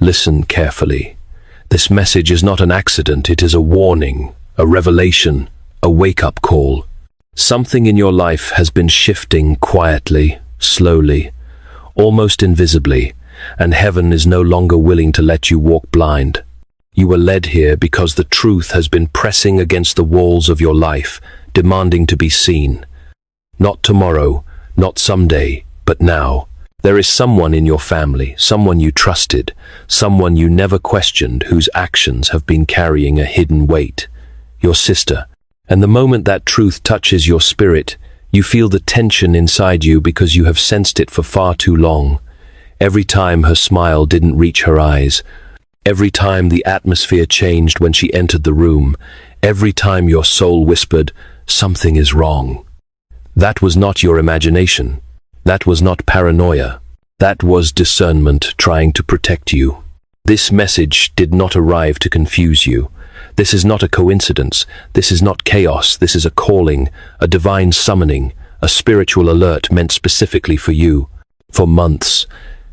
Listen carefully. This message is not an accident, it is a warning, a revelation, a wake-up call. Something in your life has been shifting quietly, slowly, almost invisibly, and heaven is no longer willing to let you walk blind. You were led here because the truth has been pressing against the walls of your life, demanding to be seen. Not tomorrow, not someday, but now. There is someone in your family, someone you trusted, someone you never questioned, whose actions have been carrying a hidden weight. Your sister. And the moment that truth touches your spirit, you feel the tension inside you because you have sensed it for far too long. Every time her smile didn't reach her eyes, every time the atmosphere changed when she entered the room, every time your soul whispered, "Something is wrong." That was not your imagination. That was not paranoia. That was discernment trying to protect you. This message did not arrive to confuse you. This is not a coincidence. This is not chaos. This is a calling, a divine summoning, a spiritual alert meant specifically for you. For months,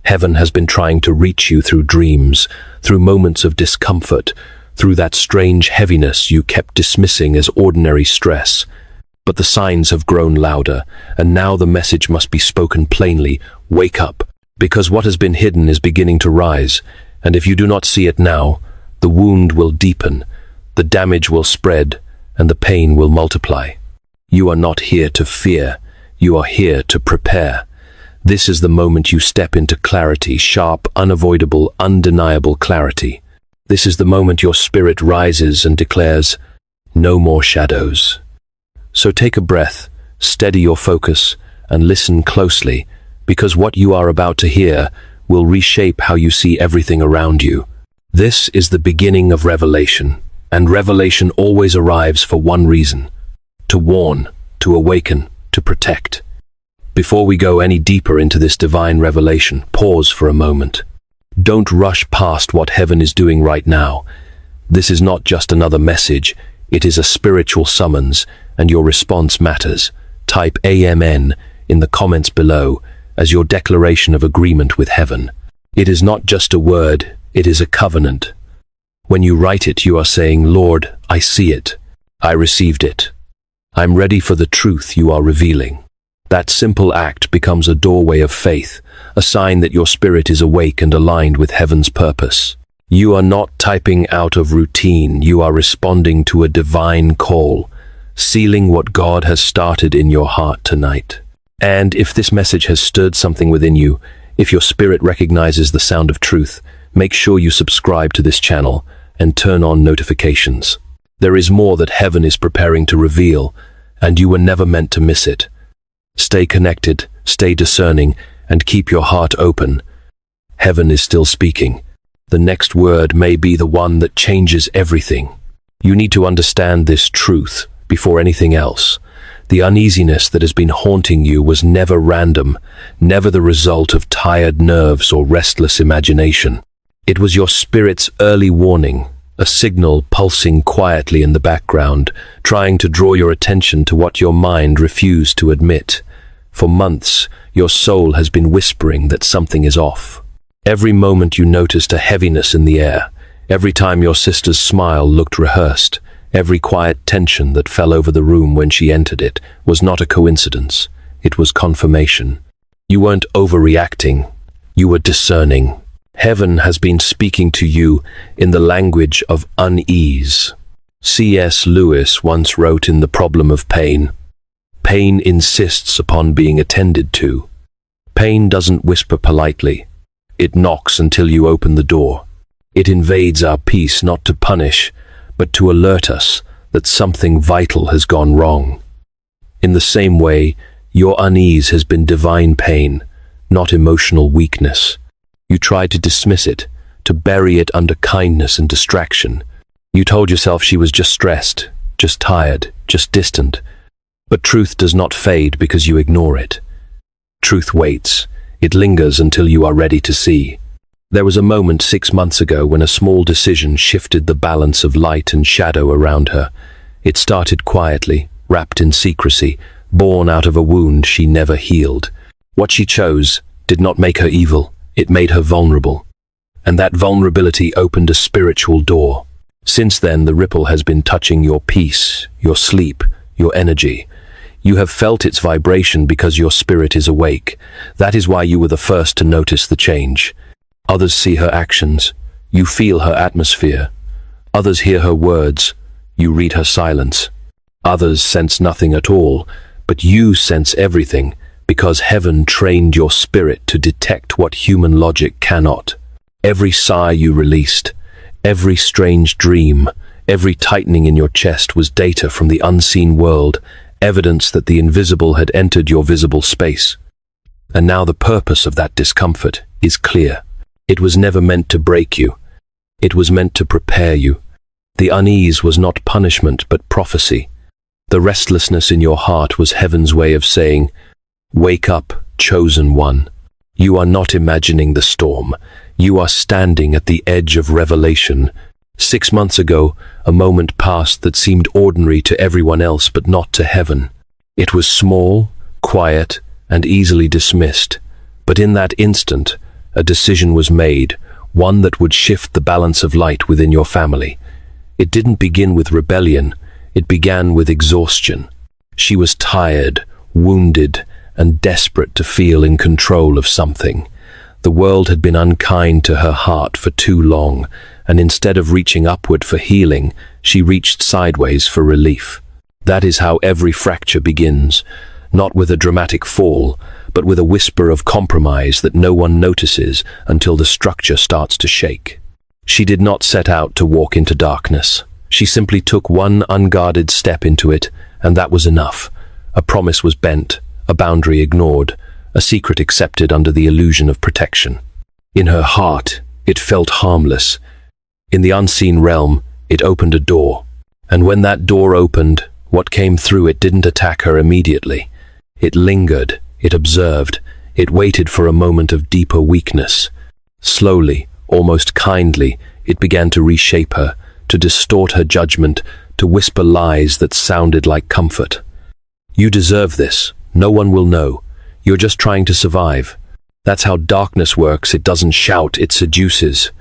heaven has been trying to reach you through dreams, through moments of discomfort, through that strange heaviness you kept dismissing as ordinary stress. But the signs have grown louder, and now the message must be spoken plainly. Wake up, because what has been hidden is beginning to rise, and if you do not see it now, the wound will deepen, the damage will spread, and the pain will multiply. You are not here to fear, you are here to prepare. This is the moment you step into clarity, sharp, unavoidable, undeniable clarity. This is the moment your spirit rises and declares, "No more shadows." So take a breath, steady your focus, and listen closely, because what you are about to hear will reshape how you see everything around you. This is the beginning of revelation, and revelation always arrives for one reason: to warn, to awaken, to protect. Before we go any deeper into this divine revelation, pause for a moment. Don't rush past what heaven is doing right now. This is not just another message, it is a spiritual summons, and your response matters. Type AMN in the comments below as your declaration of agreement with heaven. It is not just a word, it is a covenant. When you write it, you are saying, "Lord, I see it. I received it. I'm ready for the truth you are revealing." That simple act becomes a doorway of faith, a sign that your spirit is awake and aligned with heaven's purpose. You are not typing out of routine, you are responding to a divine call, sealing what God has started in your heart tonight. And if this message has stirred something within you, if your spirit recognizes the sound of truth, make sure you subscribe to this channel and turn on notifications. There is more that heaven is preparing to reveal, and you were never meant to miss it. Stay connected, stay discerning, and keep your heart open. Heaven is still speaking. The next word may be the one that changes everything. You need to understand this truth before anything else. The uneasiness that has been haunting you was never random, never the result of tired nerves or restless imagination. It was your spirit's early warning, a signal pulsing quietly in the background, trying to draw your attention to what your mind refused to admit. For months, your soul has been whispering that something is off. Every moment you noticed a heaviness in the air, every time your sister's smile looked rehearsed, every quiet tension that fell over the room when she entered it was not a coincidence. It was confirmation. You weren't overreacting. You were discerning. Heaven has been speaking to you in the language of unease. C.S. Lewis once wrote in The Problem of Pain, "Pain insists upon being attended to. Pain doesn't whisper politely. It knocks until you open the door. It invades our peace not to punish, but to alert us that something vital has gone wrong." In the same way, your unease has been divine pain, not emotional weakness. You tried to dismiss it, to bury it under kindness and distraction. You told yourself she was just stressed, just tired, just distant. But truth does not fade because you ignore it. Truth waits. It lingers until you are ready to see. There was a moment 6 months ago when a small decision shifted the balance of light and shadow around her. It started quietly, wrapped in secrecy, born out of a wound she never healed. What she chose did not make her evil, it made her vulnerable. And that vulnerability opened a spiritual door. Since then, the ripple has been touching your peace, your sleep, your energy. You have felt its vibration because your spirit is awake. That is why you were the first to notice the change. Others see her actions. You feel her atmosphere. Others hear her words. You read her silence. Others sense nothing at all, but you sense everything, because heaven trained your spirit to detect what human logic cannot. Every sigh you released, every strange dream, every tightening in your chest was data from the unseen world, evidence that the invisible had entered your visible space. And now the purpose of that discomfort is clear. It was never meant to break you. It was meant to prepare you. The unease was not punishment but prophecy. The restlessness in your heart was heaven's way of saying, "Wake up, chosen one. You are not imagining the storm. You are standing at the edge of revelation." 6 months ago, a moment passed that seemed ordinary to everyone else but not to heaven. It was small, quiet, and easily dismissed. But in that instant, a decision was made, one that would shift the balance of light within your family. It didn't begin with rebellion. It began with exhaustion. She was tired, wounded, and desperate to feel in control of something. The world had been unkind to her heart for too long, and instead of reaching upward for healing, she reached sideways for relief. That is how every fracture begins, not with a dramatic fall, but with a whisper of compromise that no one notices until the structure starts to shake. She did not set out to walk into darkness. She simply took one unguarded step into it, and that was enough. A promise was bent, a boundary ignored, a secret accepted under the illusion of protection. In her heart, it felt harmless. In the unseen realm, it opened a door. And when that door opened, what came through it didn't attack her immediately. It lingered, it observed, it waited for a moment of deeper weakness. Slowly, almost kindly, it began to reshape her, to distort her judgment, to whisper lies that sounded like comfort. "You deserve this. No one will know. You're just trying to survive." That's how darkness works. It doesn't shout, it seduces.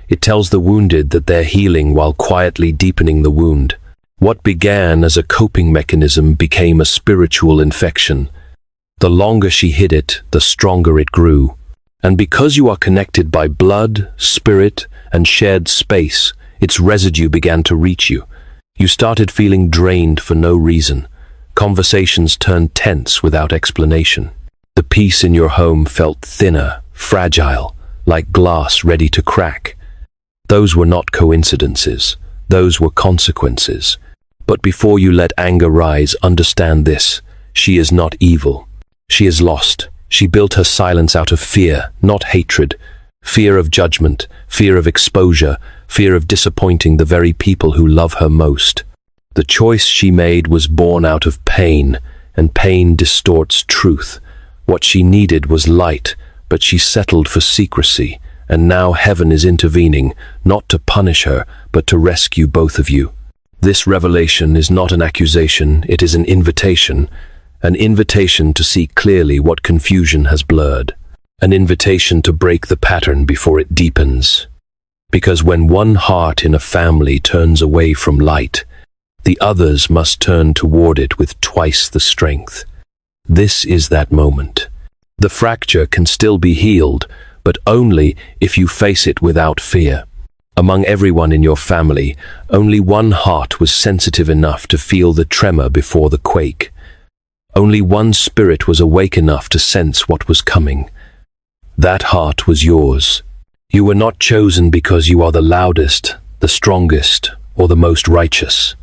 It tells the wounded that they're healing while quietly deepening the wound. What began as a coping mechanism became a spiritual infection. The longer she hid it, the stronger it grew. And because you are connected by blood, spirit, and shared space, its residue began to reach you. You started feeling drained for no reason. Conversations turned tense without explanation. The peace in your home felt thinner, fragile, like glass ready to crack. Those were not coincidences. Those were consequences. But before you let anger rise, understand this. She is not evil. She is lost. She built her silence out of fear, not hatred. Fear of judgment, fear of exposure, fear of disappointing the very people who love her most. The choice she made was born out of pain, and pain distorts truth. What she needed was light, but she settled for secrecy, and now heaven is intervening, not to punish her, but to rescue both of you. This revelation is not an accusation, it is an invitation to see clearly what confusion has blurred, an invitation to break the pattern before it deepens. Because when one heart in a family turns away from light, the others must turn toward it with twice the strength. This is that moment. The fracture can still be healed, but only if you face it without fear. Among everyone in your family, only one heart was sensitive enough to feel the tremor before the quake. Only one spirit was awake enough to sense what was coming. That heart was yours. You were not chosen because you are the loudest, the strongest, or the most righteous.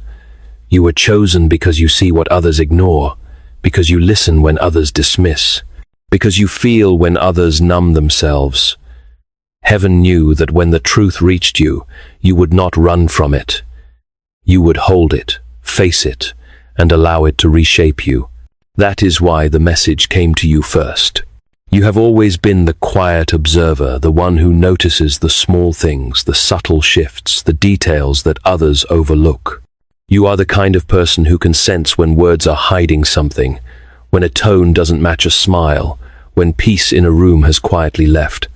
You were chosen because you see what others ignore, because you listen when others dismiss, because you feel when others numb themselves. Heaven knew that when the truth reached you, you would not run from it. You would hold it, face it, and allow it to reshape you. That is why the message came to you first. You have always been the quiet observer, the one who notices the small things, the subtle shifts, the details that others overlook. You are the kind of person who can sense when words are hiding something, when a tone doesn't match a smile, when peace in a room has quietly left.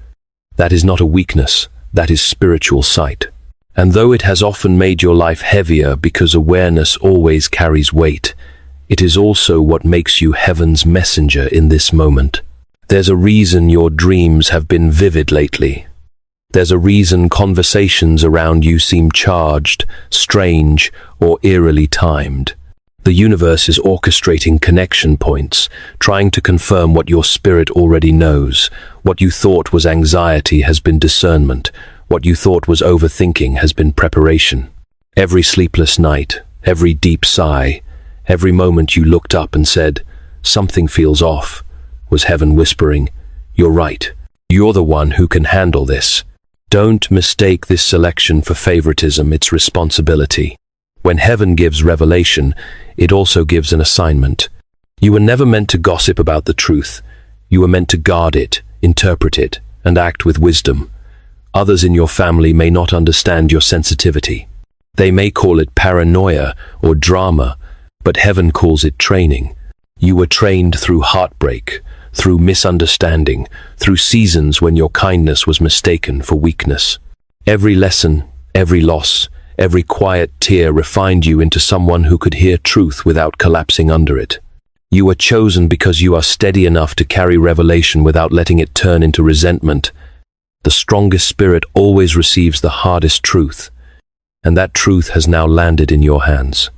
That is not a weakness, That is spiritual sight. And though it has often made your life heavier because awareness always carries weight, it is also what makes you heaven's messenger in this moment. There's a reason your dreams have been vivid lately. There's a reason conversations around you seem charged, strange, or eerily timed. The universe is orchestrating connection points, trying to confirm what your spirit already knows. What you thought was anxiety has been discernment. What you thought was overthinking has been preparation. Every sleepless night, every deep sigh, every moment you looked up and said, "Something feels off," was heaven whispering, "You're right. You're the one who can handle this." Don't mistake this selection for favoritism, it's responsibility. When heaven gives revelation, it also gives an assignment. You were never meant to gossip about the truth. You were meant to guard it, interpret it, and act with wisdom. Others in your family may not understand your sensitivity. They may call it paranoia or drama, but heaven calls it training. You were trained through heartbreak, through misunderstanding, through seasons when your kindness was mistaken for weakness. Every lesson, every loss, every quiet tear refined you into someone who could hear truth without collapsing under it. You are chosen because you are steady enough to carry revelation without letting it turn into resentment. The strongest spirit always receives the hardest truth, and that truth has now landed in your hands.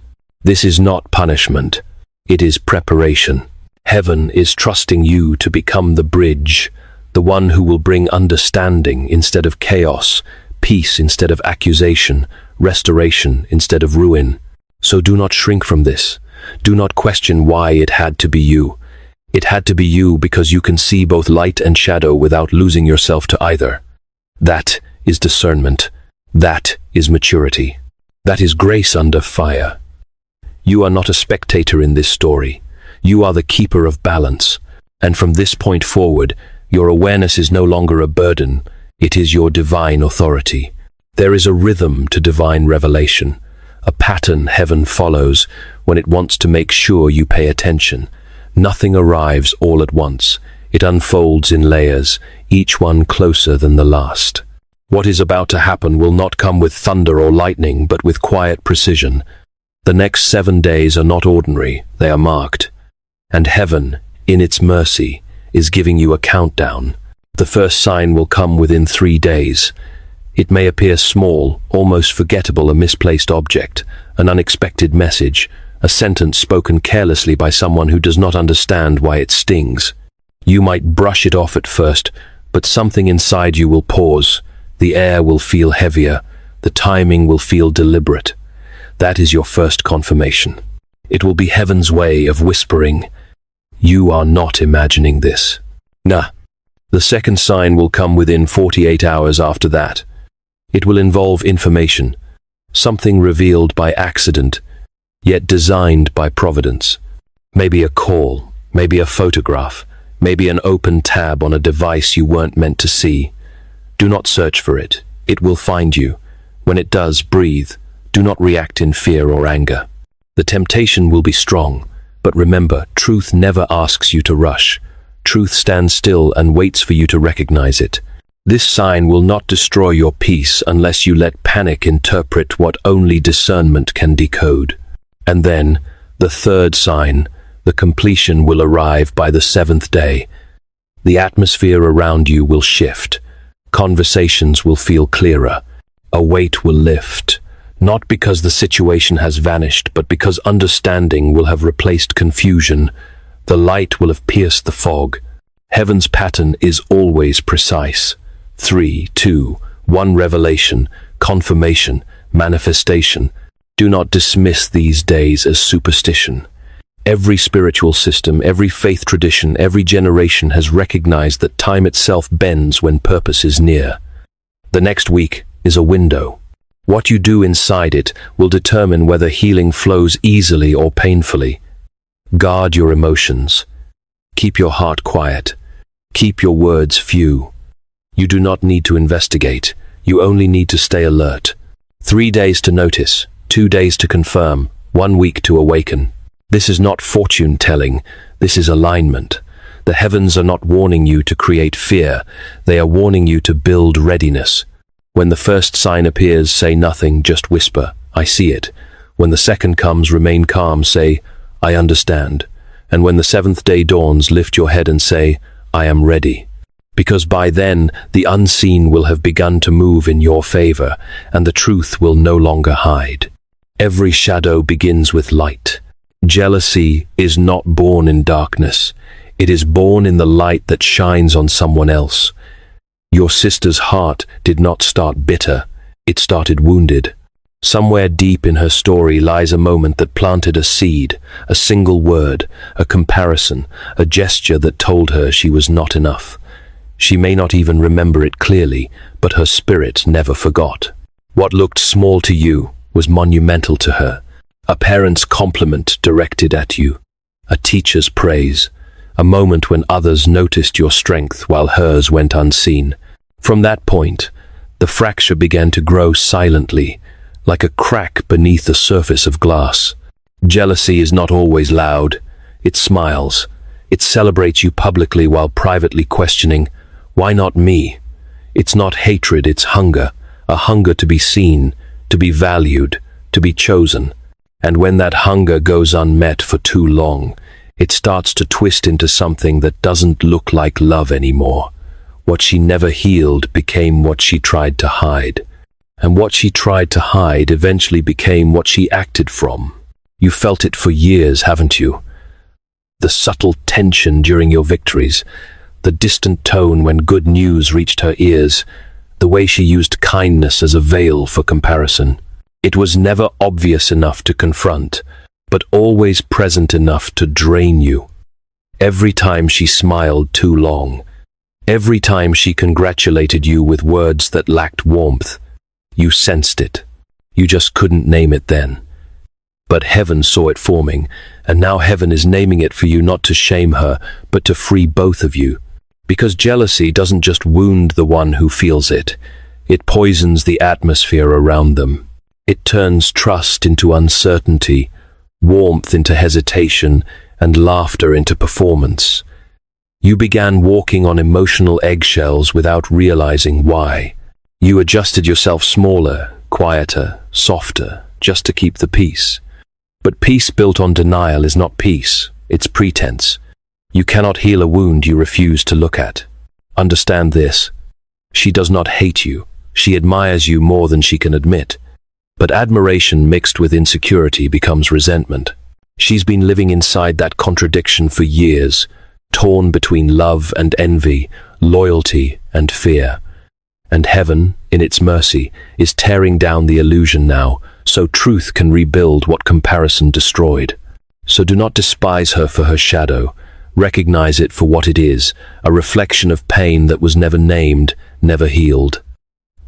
This is not punishment, it is preparation. Heaven is trusting you to become the bridge, the one who will bring understanding instead of chaos, peace instead of accusation, restoration instead of ruin. So do not shrink from this. Do not question why it had to be you. It had to be you because you can see both light and shadow without losing yourself to either. That is discernment. That is maturity. That is grace under fire. You are not a spectator in this story. You are the keeper of balance. And from this point forward, your awareness is no longer a burden. It is your divine authority. There is a rhythm to divine revelation, a pattern heaven follows when it wants to make sure you pay attention. Nothing arrives all at once. It unfolds in layers, each one closer than the last. What is about to happen will not come with thunder or lightning, but with quiet precision. The next 7 days are not ordinary, they are marked. And heaven, in its mercy, is giving you a countdown. The first sign will come within 3 days. It may appear small, almost forgettable, a misplaced object, an unexpected message, a sentence spoken carelessly by someone who does not understand why it stings. You might brush it off at first, but something inside you will pause. The air will feel heavier. The timing will feel deliberate. That is your first confirmation. It will be heaven's way of whispering, "You are not imagining this." Nah. The second sign will come within 48 hours after that. It will involve information, something revealed by accident, yet designed by providence. Maybe a call, maybe a photograph, maybe an open tab on a device you weren't meant to see. Do not search for it. It will find you. When it does, breathe. Do not react in fear or anger. The temptation will be strong, but remember, truth never asks you to rush. Truth stands still and waits for you to recognize it. This sign will not destroy your peace unless you let panic interpret what only discernment can decode. And then, the third sign, the completion will arrive by the 7th day. The atmosphere around you will shift. Conversations will feel clearer. A weight will lift. Not because the situation has vanished, but because understanding will have replaced confusion. The light will have pierced the fog. Heaven's pattern is always precise. 3, 2, 1 revelation, confirmation, manifestation. Do not dismiss these days as superstition. Every spiritual system, every faith tradition, every generation has recognized that time itself bends when purpose is near. The next week is a window. What you do inside it will determine whether healing flows easily or painfully. Guard your emotions. Keep your heart quiet. Keep your words few. You do not need to investigate. You only need to stay alert. 3 days to notice, 2 days to confirm, 1 week to awaken. This is not fortune-telling. This is alignment. The heavens are not warning you to create fear. They are warning you to build readiness. When the first sign appears, say nothing, just whisper, "I see it." When the second comes, remain calm, say, "I understand." And when the seventh day dawns, lift your head and say, "I am ready." Because by then, the unseen will have begun to move in your favor, and the truth will no longer hide. Every shadow begins with light. Jealousy is not born in darkness. It is born in the light that shines on someone else. Your sister's heart did not start bitter. It started wounded. Somewhere deep in her story lies a moment that planted a seed, a single word, a comparison, a gesture that told her she was not enough. She may not even remember it clearly, but her spirit never forgot. What looked small to you was monumental to her. A parent's compliment directed at you, a teacher's praise, a moment when others noticed your strength while hers went unseen. From that point, the fracture began to grow silently, like a crack beneath the surface of glass. Jealousy is not always loud. It smiles. It celebrates you publicly while privately questioning, "Why not me?" It's not hatred, it's hunger, a hunger to be seen, to be valued, to be chosen. And when that hunger goes unmet for too long, it starts to twist into something that doesn't look like love anymore. What she never healed became what she tried to hide. And what she tried to hide eventually became what she acted from. You felt it for years, haven't you? The subtle tension during your victories, the distant tone when good news reached her ears, the way she used kindness as a veil for comparison. It was never obvious enough to confront, but always present enough to drain you. Every time she smiled too long, every time she congratulated you with words that lacked warmth, you sensed it. You just couldn't name it then. But heaven saw it forming, and now heaven is naming it for you, not to shame her, but to free both of you. Because jealousy doesn't just wound the one who feels it. It poisons the atmosphere around them. It turns trust into uncertainty, warmth into hesitation, and laughter into performance. You began walking on emotional eggshells without realizing why. You adjusted yourself smaller, quieter, softer, just to keep the peace. But peace built on denial is not peace, it's pretense. You cannot heal a wound you refuse to look at. Understand this. She does not hate you. She admires you more than she can admit. But admiration mixed with insecurity becomes resentment. She's been living inside that contradiction for years, torn between love and envy, loyalty and fear. And heaven, in its mercy, is tearing down the illusion now, so truth can rebuild what comparison destroyed. So do not despise her for her shadow. Recognize it for what it is, a reflection of pain that was never named, never healed.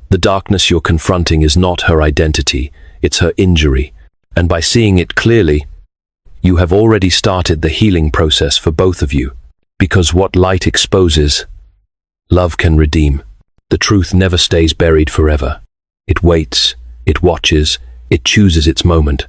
The darkness you're confronting is not her identity, it's her injury. And by seeing it clearly, you have already started the healing process for both of you. Because what light exposes, love can redeem. The truth never stays buried forever. It waits, it watches, it chooses its moment.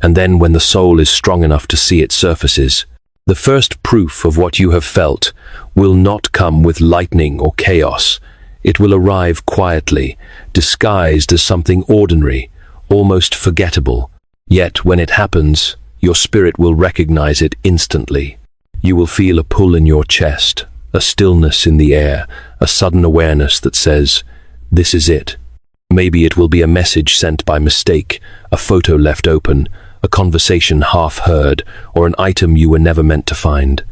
And then when the soul is strong enough to see, it surfaces. The first proof of what you have felt will not come with lightning or chaos. It will arrive quietly, disguised as something ordinary, almost forgettable. Yet when it happens, your spirit will recognize it instantly. You will feel a pull in your chest, a stillness in the air, a sudden awareness that says, "This is it." Maybe it will be a message sent by mistake, a photo left open, a conversation half heard, or an item you were never meant to find.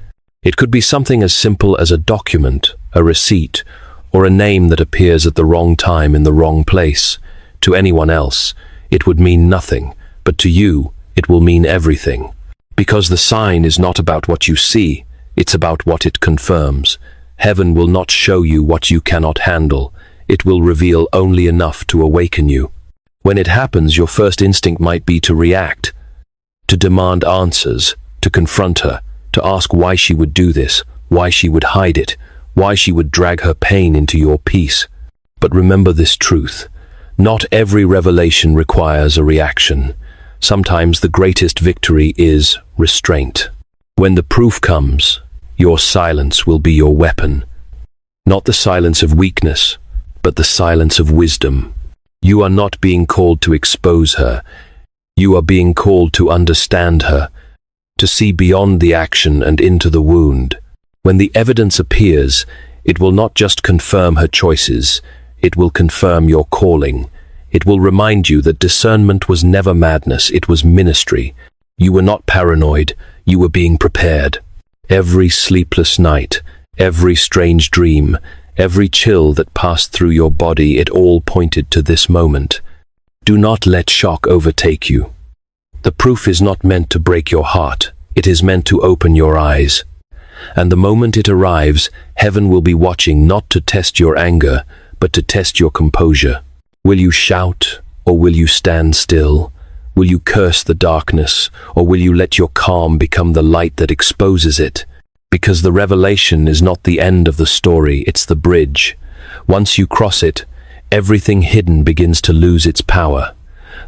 It could be something as simple as a document, a receipt, or a name that appears at the wrong time in the wrong place. To anyone else, it would mean nothing, but to you, it will mean everything. Because the sign is not about what you see, it's about what it confirms. Heaven will not show you what you cannot handle. It will reveal only enough to awaken you. When it happens, your first instinct might be to react, to demand answers, to confront her, to ask why she would do this, why she would hide it, why she would drag her pain into your peace. But remember this truth. Not every revelation requires a reaction. Sometimes the greatest victory is restraint. When the proof comes, your silence will be your weapon. Not the silence of weakness, but the silence of wisdom. You are not being called to expose her. You are being called to understand her, to see beyond the action and into the wound. When the evidence appears, it will not just confirm her choices, it will confirm your calling. It will remind you that discernment was never madness, it was ministry. You were not paranoid, you were being prepared. Every sleepless night, every strange dream, every chill that passed through your body, it all pointed to this moment. Do not let shock overtake you. The proof is not meant to break your heart, it is meant to open your eyes. And the moment it arrives, heaven will be watching not to test your anger, but to test your composure. Will you shout, or will you stand still? Will you curse the darkness, or will you let your calm become the light that exposes it? Because the revelation is not the end of the story, it's the bridge. Once you cross it, everything hidden begins to lose its power.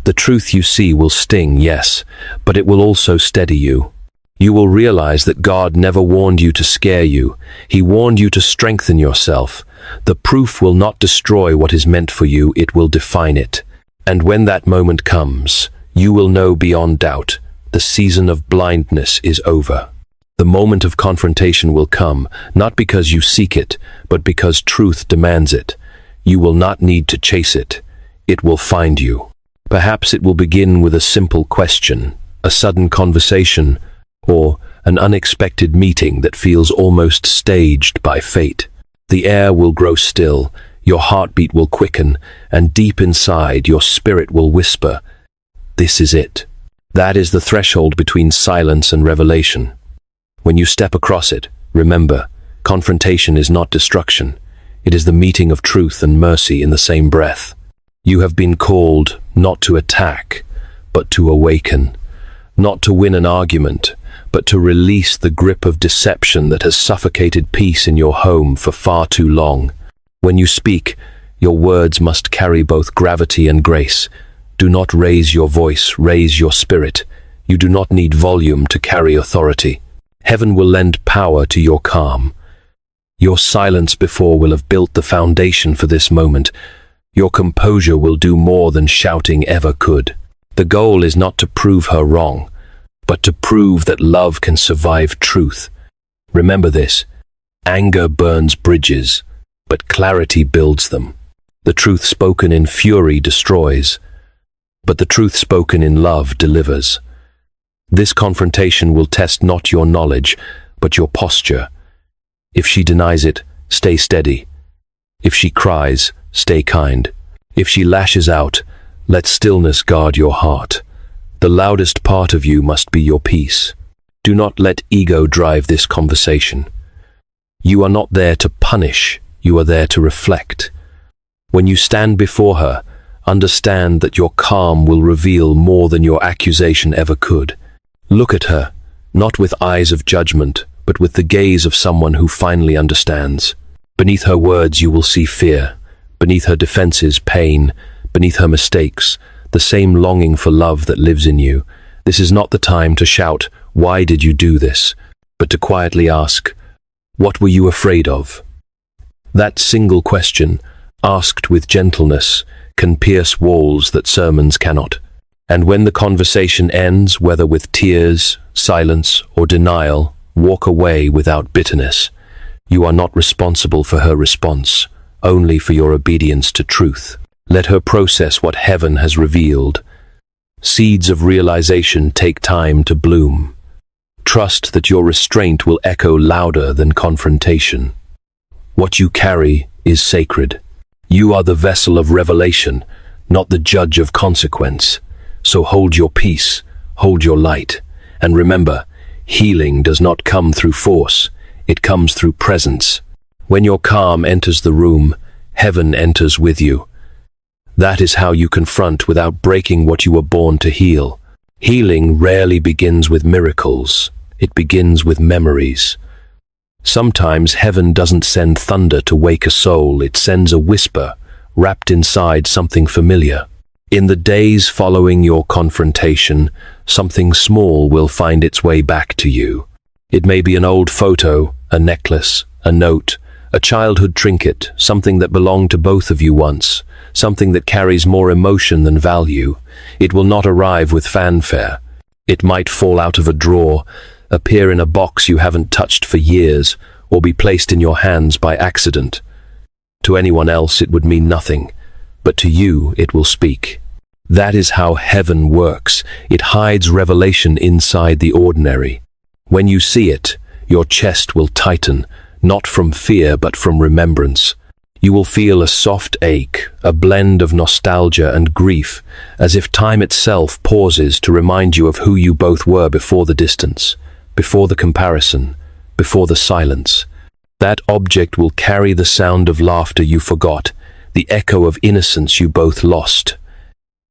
The truth you see will sting, yes, but it will also steady you. You will realize that God never warned you to scare you. He warned you to strengthen yourself. The proof will not destroy what is meant for you, it will define it. And when that moment comes, you will know beyond doubt, the season of blindness is over. The moment of confrontation will come, not because you seek it, but because truth demands it. You will not need to chase it. It will find you. Perhaps it will begin with a simple question, a sudden conversation, or an unexpected meeting that feels almost staged by fate. The air will grow still, your heartbeat will quicken, and deep inside your spirit will whisper, "This is it." That is the threshold between silence and revelation. When you step across it, remember, confrontation is not destruction. It is the meeting of truth and mercy in the same breath. You have been called not to attack, but to awaken. Not to win an argument, but to release the grip of deception that has suffocated peace in your home for far too long. When you speak, your words must carry both gravity and grace. Do not raise your voice, raise your spirit. You do not need volume to carry authority. Heaven will lend power to your calm. Your silence before will have built the foundation for this moment. Your composure will do more than shouting ever could. The goal is not to prove her wrong, but to prove that love can survive truth. Remember this, anger burns bridges, but clarity builds them. The truth spoken in fury destroys, but the truth spoken in love delivers. This confrontation will test not your knowledge, but your posture. If she denies it, stay steady. If she cries, stay kind. If she lashes out, let stillness guard your heart. The loudest part of you must be your peace. Do not let ego drive this conversation. You are not there to punish, you are there to reflect. When you stand before her, understand that your calm will reveal more than your accusation ever could. Look at her, not with eyes of judgment, but with the gaze of someone who finally understands. Beneath her words you will see fear, beneath her defenses pain, beneath her mistakes, the same longing for love that lives in you. This is not the time to shout, "Why did you do this?" but to quietly ask, "What were you afraid of?" That single question, asked with gentleness, can pierce walls that sermons cannot. And when the conversation ends, whether with tears, silence, or denial, walk away without bitterness. You are not responsible for her response, only for your obedience to truth. Let her process what heaven has revealed. Seeds of realization take time to bloom. Trust that your restraint will echo louder than confrontation. What you carry is sacred. You are the vessel of revelation, not the judge of consequence. So hold your peace, hold your light, and remember, healing does not come through force, it comes through presence. When your calm enters the room, heaven enters with you. That is how you confront without breaking what you were born to heal. Healing rarely begins with miracles, it begins with memories. Sometimes heaven doesn't send thunder to wake a soul, it sends a whisper, wrapped inside something familiar. In the days following your confrontation, something small will find its way back to you. It may be an old photo, a necklace, a note, A childhood trinket, something that belonged to both of you once, something that carries more emotion than value. It will not arrive with fanfare. It might fall out of a drawer, appear in a box you haven't touched for years, or be placed in your hands by accident. To anyone else it would mean nothing, but to you it will speak. That is how heaven works. It hides revelation inside the ordinary. When you see it, your chest will tighten, not from fear but from remembrance. You will feel a soft ache, a blend of nostalgia and grief, as if time itself pauses to remind you of who you both were before the distance, before the comparison, before the silence. That object will carry the sound of laughter you forgot, the echo of innocence you both lost.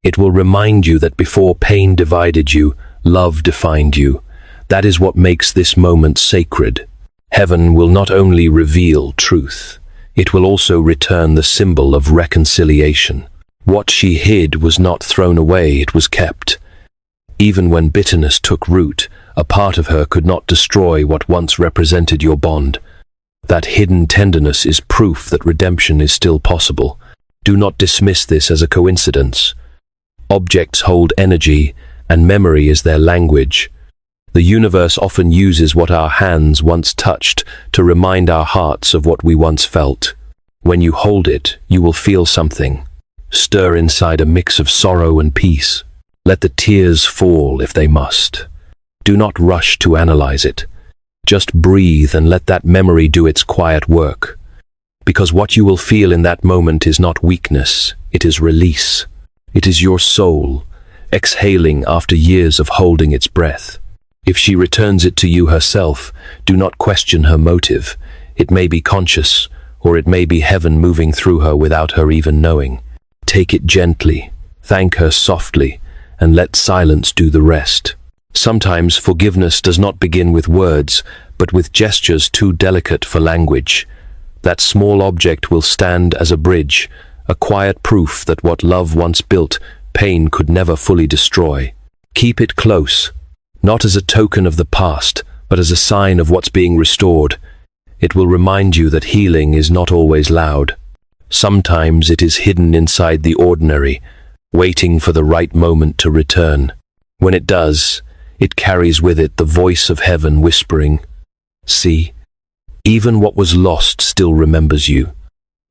It will remind you that before pain divided you, love defined you. That is what makes this moment sacred. Heaven will not only reveal truth, it will also return the symbol of reconciliation. What she hid was not thrown away, it was kept. Even when bitterness took root, a part of her could not destroy what once represented your bond. That hidden tenderness is proof that redemption is still possible. Do not dismiss this as a coincidence. Objects hold energy, and memory is their language. The universe often uses what our hands once touched to remind our hearts of what we once felt. When you hold it, you will feel something. Stir inside a mix of sorrow and peace. Let the tears fall if they must. Do not rush to analyze it. Just breathe and let that memory do its quiet work. Because what you will feel in that moment is not weakness, it is release. It is your soul, exhaling after years of holding its breath. If she returns it to you herself, do not question her motive. It may be conscious, or it may be heaven moving through her without her even knowing. Take it gently, thank her softly, and let silence do the rest. Sometimes forgiveness does not begin with words, but with gestures too delicate for language. That small object will stand as a bridge, a quiet proof that what love once built, pain could never fully destroy. Keep it close, not as a token of the past, but as a sign of what's being restored. It will remind you that healing is not always loud. Sometimes it is hidden inside the ordinary, waiting for the right moment to return. When it does, it carries with it the voice of heaven whispering, "See, even what was lost still remembers you."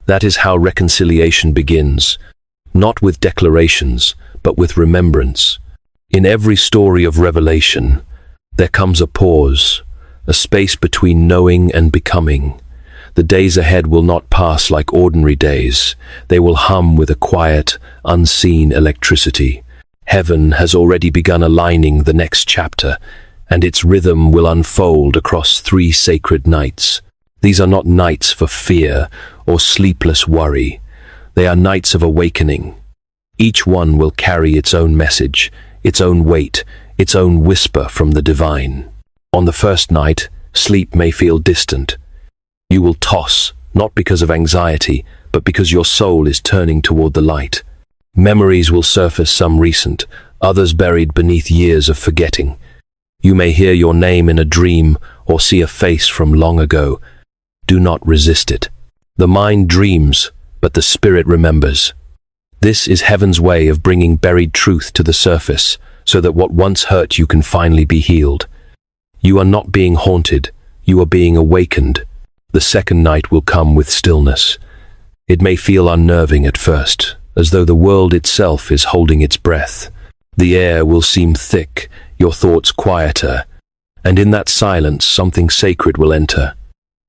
That is how reconciliation begins, not with declarations, but with remembrance. In every story of revelation, there comes a pause, a space between knowing and becoming. The days ahead will not pass like ordinary days. They will hum with a quiet, unseen electricity. Heaven has already begun aligning the next chapter, and its rhythm will unfold across 3 sacred nights. These are not nights for fear or sleepless worry. They are nights of awakening. Each one will carry its own message, its own weight, its own whisper from the divine. On the first night, sleep may feel distant. You will toss, not because of anxiety, but because your soul is turning toward the light. Memories will surface, some recent, others buried beneath years of forgetting. You may hear your name in a dream or see a face from long ago. Do not resist it. The mind dreams, but the spirit remembers. This is heaven's way of bringing buried truth to the surface, so that what once hurt you can finally be healed. You are not being haunted, you are being awakened. The second night will come with stillness. It may feel unnerving at first, as though the world itself is holding its breath. The air will seem thick, your thoughts quieter, and in that silence something sacred will enter.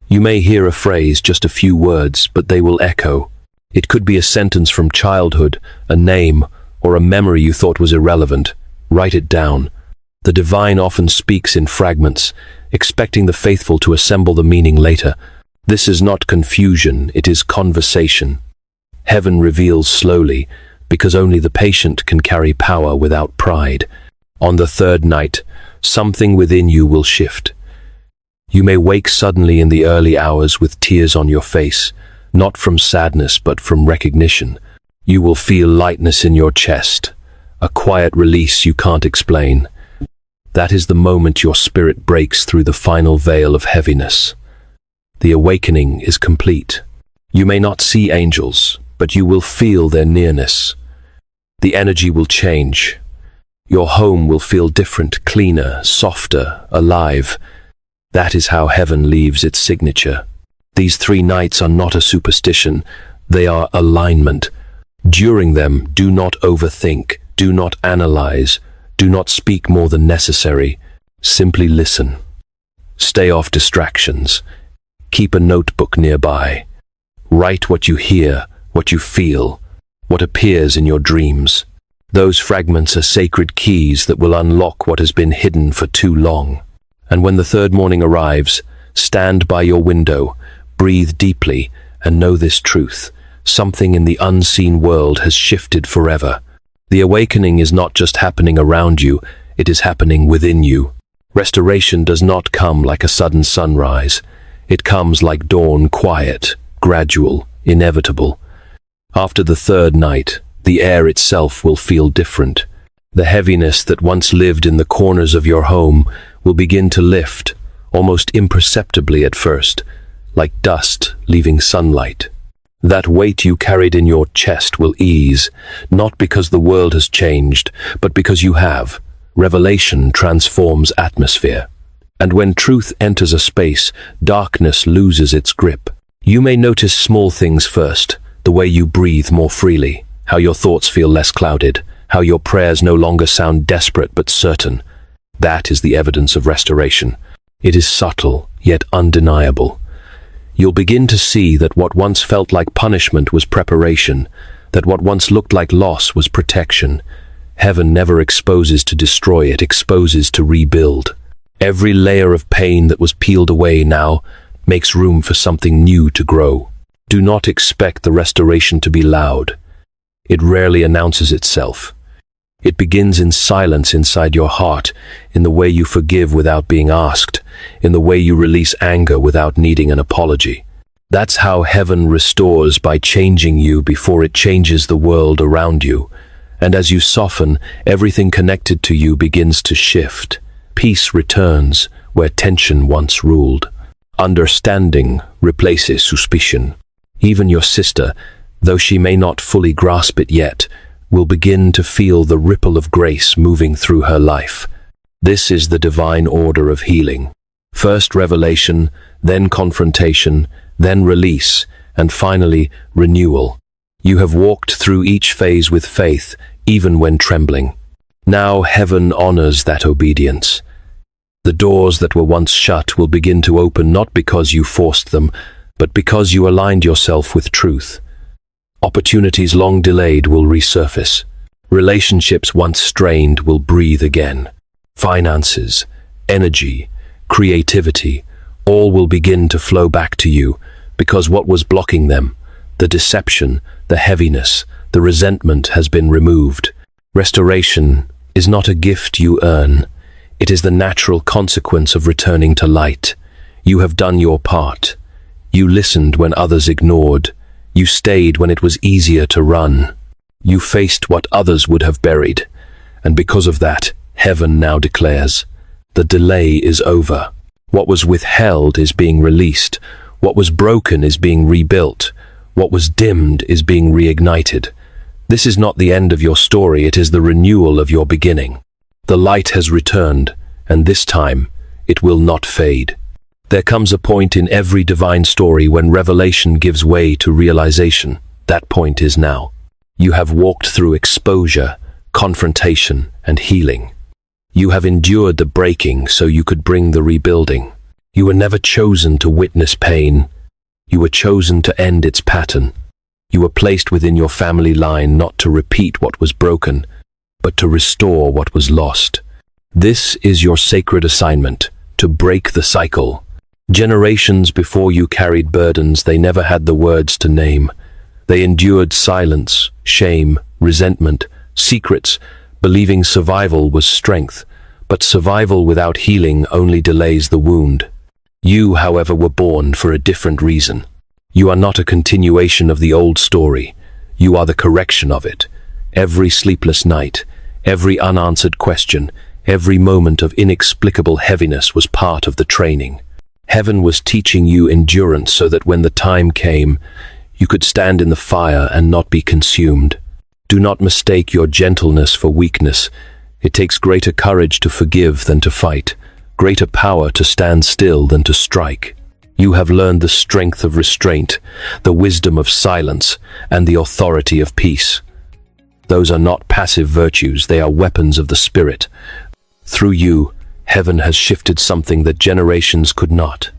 You may hear a phrase, just a few words, but they will echo. It could be a sentence from childhood, a name, or a memory you thought was irrelevant. Write it down. The divine often speaks in fragments, expecting the faithful to assemble the meaning later. This is not confusion, it is conversation. Heaven reveals slowly, because only the patient can carry power without pride. On the third night, something within you will shift. You may wake suddenly in the early hours with tears on your face, not from sadness but from recognition. You will feel lightness in your chest, a quiet release you can't explain. That is the moment your spirit breaks through the final veil of heaviness. the awakening is complete. You may not see angels, but you will feel their nearness. The energy will change. Your home will feel different, cleaner, softer, alive. That is how heaven leaves its signature. These 3 nights are not a superstition, they are alignment. During them, do not overthink, do not analyze, do not speak more than necessary. Simply listen. Stay off distractions. Keep a notebook nearby. Write what you hear, what you feel, what appears in your dreams. Those fragments are sacred keys that will unlock what has been hidden for too long. And when the 3rd morning arrives, stand by your window, breathe deeply, and know this truth. Something in the unseen world has shifted forever. The awakening is not just happening around you, it is happening within you. Restoration does not come like a sudden sunrise. It comes like dawn, quiet, gradual, inevitable. After the 3rd night, the air itself will feel different. The heaviness that once lived in the corners of your home will begin to lift, almost imperceptibly at first, like dust leaving sunlight. That weight you carried in your chest will ease, not because the world has changed, but because you have. Revelation transforms atmosphere. And when truth enters a space, darkness loses its grip. You may notice small things first, the way you breathe more freely, how your thoughts feel less clouded, how your prayers no longer sound desperate but certain. That is the evidence of restoration. It is subtle, yet undeniable. You'll begin to see that what once felt like punishment was preparation, that what once looked like loss was protection. Heaven never exposes to destroy, it exposes to rebuild. Every layer of pain that was peeled away now makes room for something new to grow. Do not expect the restoration to be loud. It rarely announces itself. It begins in silence inside your heart, in the way you forgive without being asked, in the way you release anger without needing an apology. That's how heaven restores, by changing you before it changes the world around you. And as you soften, everything connected to you begins to shift. Peace returns where tension once ruled. Understanding replaces suspicion. Even your sister, though she may not fully grasp it yet, will begin to feel the ripple of grace moving through her life. This is the divine order of healing. First revelation, then confrontation, then release, and finally renewal. You have walked through each phase with faith, even when trembling. Now heaven honors that obedience. The doors that were once shut will begin to open, not because you forced them, but because you aligned yourself with truth. Opportunities long delayed will resurface. Relationships once strained will breathe again. Finances, energy, creativity, all will begin to flow back to you, because what was blocking them, the deception, the heaviness, the resentment, has been removed. Restoration is not a gift you earn. It is the natural consequence of returning to light. You have done your part. You listened when others ignored. You stayed when it was easier to run. You faced what others would have buried. And because of that, heaven now declares, the delay is over. What was withheld is being released. What was broken is being rebuilt. What was dimmed is being reignited. This is not the end of your story, it is the renewal of your beginning. The light has returned, and this time, it will not fade. There comes a point in every divine story when revelation gives way to realization. That point is now. You have walked through exposure, confrontation, and healing. You have endured the breaking so you could bring the rebuilding. You were never chosen to witness pain. You were chosen to end its pattern. You were placed within your family line not to repeat what was broken, but to restore what was lost. This is your sacred assignment, to break the cycle. Generations before you carried burdens they never had the words to name. They endured silence, shame, resentment, secrets, believing survival was strength. But survival without healing only delays the wound. You, however, were born for a different reason. You are not a continuation of the old story. You are the correction of it. Every sleepless night, every unanswered question, every moment of inexplicable heaviness was part of the training. Heaven was teaching you endurance so that when the time came, you could stand in the fire and not be consumed. Do not mistake your gentleness for weakness. It takes greater courage to forgive than to fight, greater power to stand still than to strike. You have learned the strength of restraint, the wisdom of silence, and the authority of peace. Those are not passive virtues, they are weapons of the Spirit. Through you, heaven has shifted something that generations could not.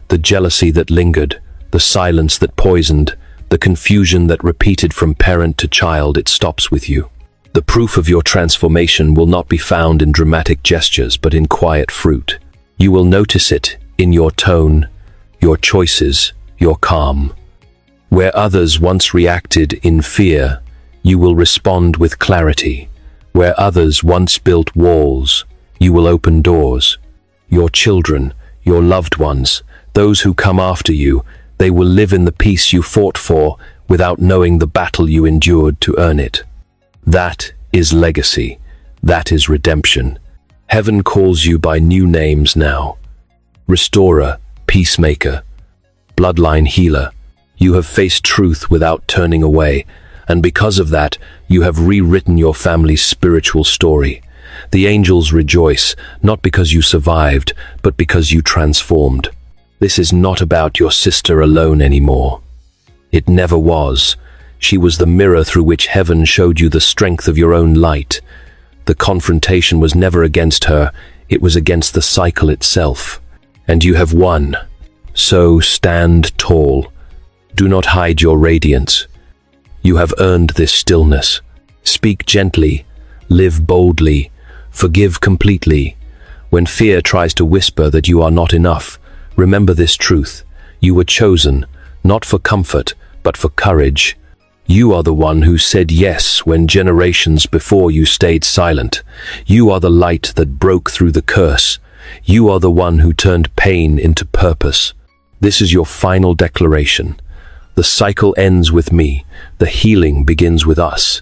The jealousy that lingered, the silence that poisoned, the confusion that repeated from parent to child, it stops with you. The proof of your transformation will not be found in dramatic gestures, but in quiet fruit. You will notice it in your tone, your choices, your calm. Where others once reacted in fear, you will respond with clarity. Where others once built walls, you will open doors. Your children, your loved ones, those who come after you, they will live in the peace you fought for without knowing the battle you endured to earn it. That is legacy. That is redemption. Heaven calls you by new names now. Restorer, peacemaker, bloodline healer. You have faced truth without turning away, and because of that, you have rewritten your family's spiritual story. The angels rejoice, not because you survived, but because you transformed. This is not about your sister alone anymore. It never was. She was the mirror through which heaven showed you the strength of your own light. The confrontation was never against her, it was against the cycle itself. And you have won. So stand tall. Do not hide your radiance. You have earned this stillness. Speak gently, live boldly, forgive completely. When fear tries to whisper that you are not enough, remember this truth. You were chosen, not for comfort, but for courage. You are the one who said yes when generations before you stayed silent. You are the light that broke through the curse. You are the one who turned pain into purpose. This is your final declaration. The cycle ends with me. The healing begins with us.